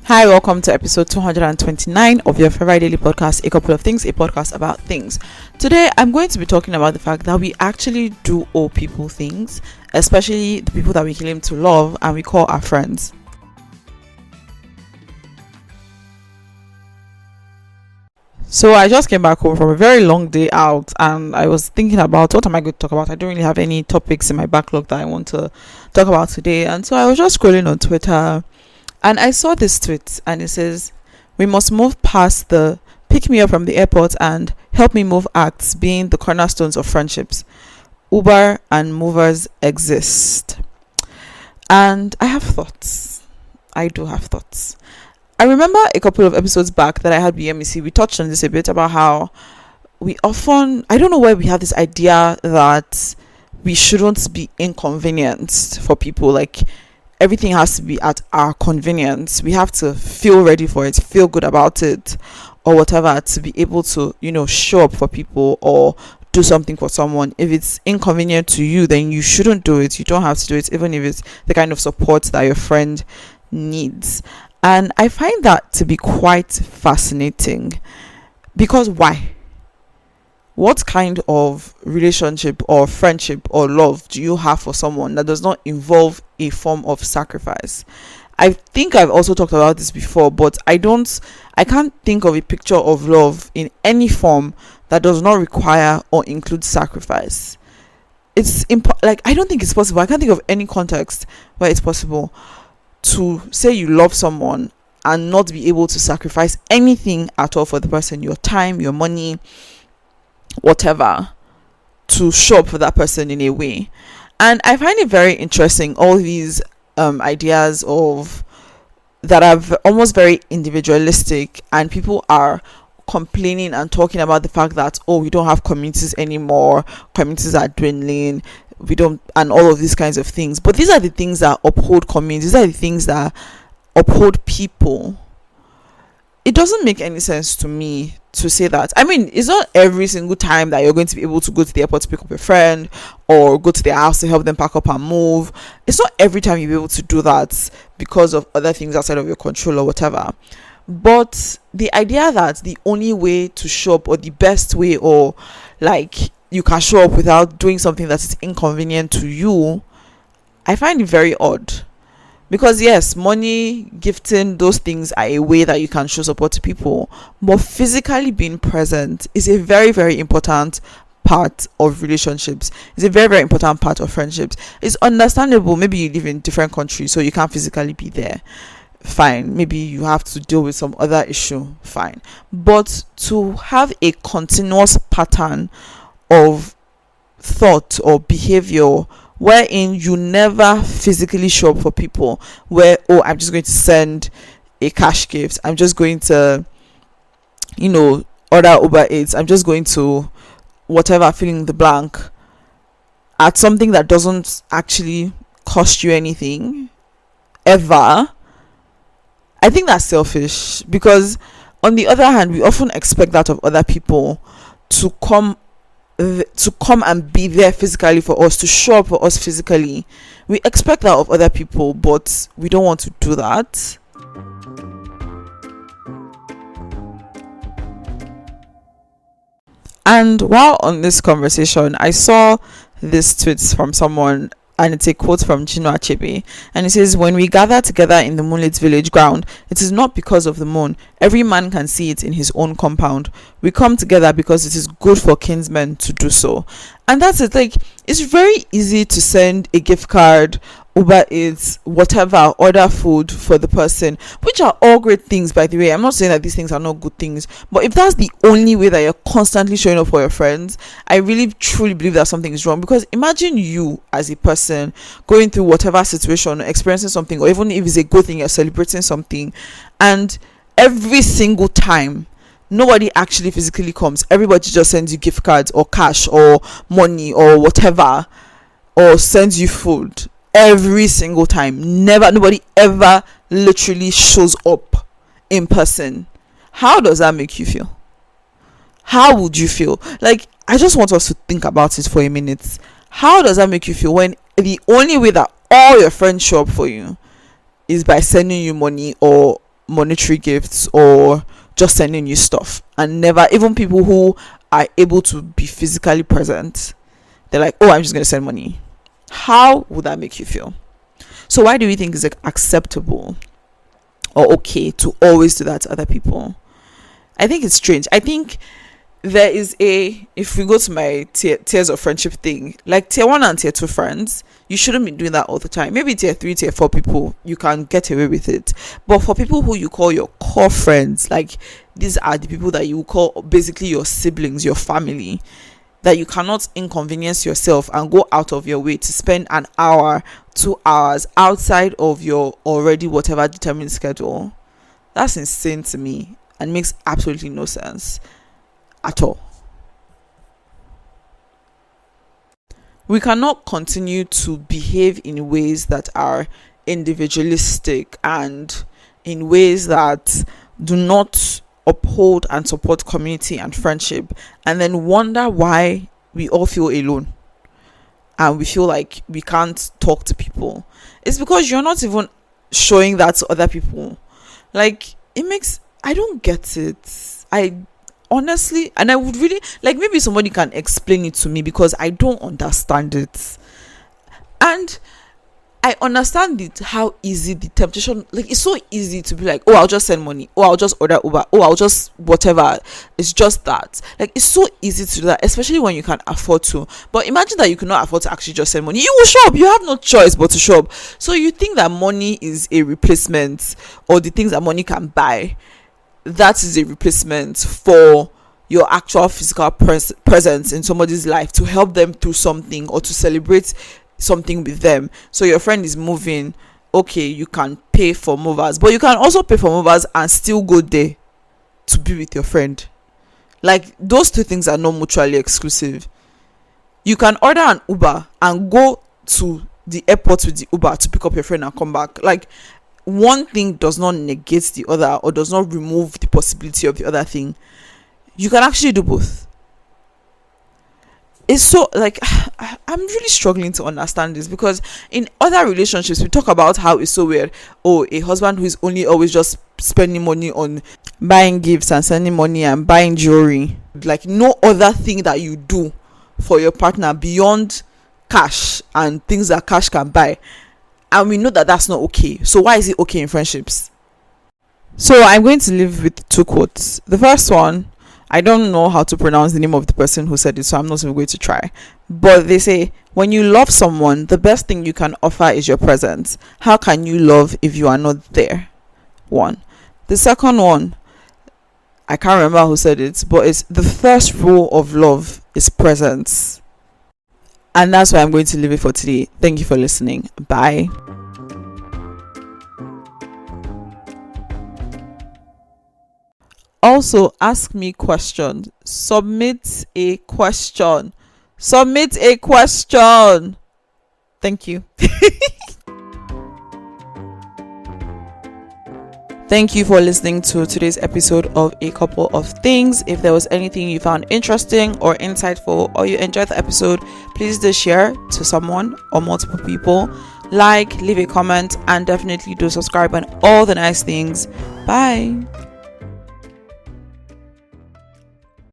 Hi, welcome to episode 229 of your favorite daily podcast, A Couple of Things, a podcast about things. Today, I'm going to be talking about the fact that we actually do owe people things, especially the people that we claim to love and we call our friends. So I just came back home from a very long day out and I was thinking about what am I going to talk about. I don't really have any topics in my backlog that I want to talk about today. And so I was just scrolling on Twitter and I saw this tweet and it says, "We must move past the pick me up from the airport and help me move acts being the cornerstones of friendships. Uber and movers exist." And I have thoughts. I do have thoughts. I remember a couple of episodes back that I had with MEC, we touched on this a bit about how we often, I don't know where we have this idea that we shouldn't be inconvenienced for people. Like everything has to be at our convenience. We have to feel ready for it, feel good about it, or whatever, to be able to, show up for people or do something for someone. If it's inconvenient to you, then you shouldn't do it. You don't have to do it, even if it's the kind of support that your friend needs. And I find that to be quite fascinating because why? What kind of relationship or friendship or love do you have for someone that does not involve a form of sacrifice? I think I've also talked about this before, but I can't think of a picture of love in any form that does not require or include sacrifice. I don't think it's possible. I can't think of any context where it's possible to say you love someone and not be able to sacrifice anything at all for the person, your time, your money, whatever, to show up for that person in a way. And I find it very interesting, all these ideas of that are almost very individualistic, and people are complaining and talking about the fact that, oh, we don't have communities anymore, communities are dwindling, we don't, and all of these kinds of things. But these are the things that uphold communities, these are the things that uphold people. It doesn't make any sense to me to say that. I mean, it's not every single time that you're going to be able to go to the airport to pick up a friend or go to their house to help them pack up and move. It's not every time you'll be able to do that because of other things outside of your control or whatever. But the idea that the only way to show up, or the best way, or like you can show up without doing something that is inconvenient to you, I find it very odd. Because yes, money, gifting, those things are a way that you can show support to people, but physically being present is a very, very important part of relationships. It's a very, very important part of friendships. It's understandable, maybe you live in different countries so you can't physically be there, fine. Maybe you have to deal with some other issue, fine. But to have a continuous pattern of thought or behavior wherein you never physically show up for people, where, oh, I'm just going to send a cash gift, I'm just going to order Uber Eats, I'm just going to whatever, filling the blank, at something that doesn't actually cost you anything ever, I think that's selfish. Because on the other hand, we often expect that of other people, to come and be there physically for us, to show up for us physically. We expect that of other people, but we don't want to do that. And while on this conversation, I saw this tweet from someone, and it's a quote from Chinua Achebe, and it says, "When we gather together in the moonlit village ground, it is not because of the moon. Every man can see it in his own compound. We come together because it is good for kinsmen to do so." And that's it. Like, it's very easy to send a gift card, Uber Eats, whatever, order food for the person, which are all great things, by the way. I'm not saying that these things are not good things, but if that's the only way that you're constantly showing up for your friends, I really truly believe that something is wrong. Because imagine you as a person going through whatever situation, experiencing something, or even if it's a good thing, you're celebrating something, and every single time nobody actually physically comes, everybody just sends you gift cards or cash or money or whatever, or sends you food every single time. Nobody ever literally shows up in person. How does that make you feel? How would you feel? Like, I just want us to think about it for a minute. How does that make you feel when the only way that all your friends show up for you is by sending you money or monetary gifts or just sending you stuff, and never, even people who are able to be physically present, they're like, oh, I'm just going to send money. How would that make you feel? So why do you think it's like acceptable or okay to always do that to other people? I think it's strange. I think there is if we go to my tiers of friendship thing, like tier 1 and tier 2 friends, you shouldn't be doing that all the time. Maybe tier 3, tier 4 people, you can get away with it. But for people who you call your core friends, like these are the people that you call basically your siblings, your family, that you cannot inconvenience yourself and go out of your way to spend an hour, 2 hours outside of your already whatever determined schedule. That's insane to me and makes absolutely no sense at all. We cannot continue to behave in ways that are individualistic and in ways that do not uphold and support community and friendship, and then wonder why we all feel alone and we feel like we can't talk to people. It's because you're not even showing that to other people. Like, I don't get it. I honestly, and I would really like, maybe somebody can explain it to me, because I don't understand it. And I understand it, how easy the temptation, like it's so easy to be like, oh, I'll just send money, oh, I'll just order Uber, oh, I'll just whatever. It's just that, like, it's so easy to do that, especially when you can afford to. But imagine that you cannot afford to actually just send money. You will shop, you have no choice but to shop. So you think that money is a replacement, or the things that money can buy, that is a replacement for your actual physical presence in somebody's life, to help them through something or to celebrate something with them. So your friend is moving, okay, you can pay for movers, but you can also pay for movers and still go there to be with your friend. Like, those two things are not mutually exclusive. You can order an Uber and go to the airport with the Uber to pick up your friend and come back. Like, one thing does not negate the other or does not remove the possibility of the other thing. You can actually do both. It's so, like, I'm really struggling to understand this, because in other relationships we talk about how it's so weird. Oh, a husband who is only always just spending money on buying gifts and sending money and buying jewelry, like no other thing that you do for your partner beyond cash and things that cash can buy. And we know that that's not okay. So why is it okay in friendships? So I'm going to leave with 2 quotes. The first one, I don't know how to pronounce the name of the person who said it, so I'm not even going to try. But they say, when you love someone, the best thing you can offer is your presence. How can you love if you are not there? One. The second one, I can't remember who said it, but it's the first rule of love is presence. And that's why I'm going to leave it for today. Thank you for listening. Bye. Also, ask me questions. Submit a question. Submit a question. Thank you. Thank you for listening to today's episode of A Couple of Things. If there was anything you found interesting or insightful, or you enjoyed the episode, please do share to someone or multiple people. Like, leave a comment, and definitely do subscribe and all the nice things. Bye.